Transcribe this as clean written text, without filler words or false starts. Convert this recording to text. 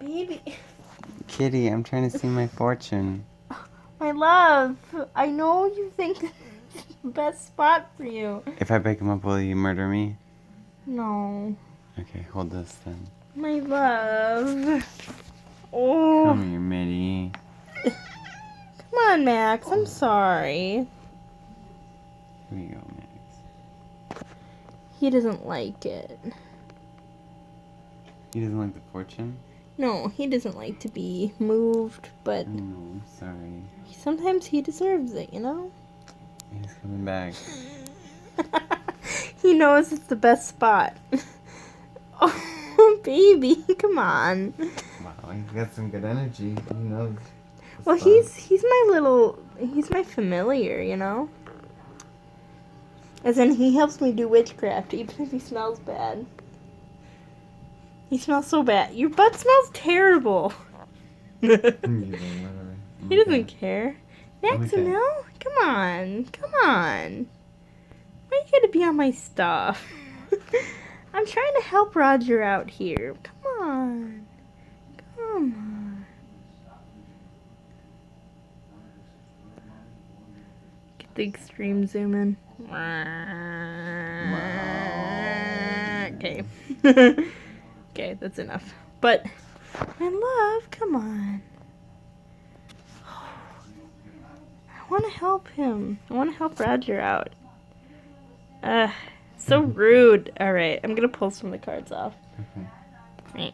Baby. Kitty, I'm trying to see my fortune. My love, I know you think it's the best spot for you. If I pick him up, will you murder me? No. Okay, hold this then. My love. Oh. Come here, Mitty. Come on, Max. I'm sorry. Here we go, Max. He doesn't like it. He doesn't like the fortune? No, he doesn't like to be moved, but I know, I'm sorry. sometimes he deserves it, you know? He's coming back. He knows it's the best spot. Oh, baby, come on. Wow, he's got some good energy. He knows. Well, he's my familiar, you know? As in, he helps me do witchcraft, even if he smells bad. He smells so bad. Your butt smells terrible. He doesn't care. Maximil, come on. Come on. Why you gotta be on my stuff? I'm trying to help Roger out here. Come on. Come on. Get the extreme zoom in. Okay. Okay, that's enough. But, my love, come on. I want to help him. I want to help Roger out. So rude. Alright, I'm going to pull some of the cards off. Okay.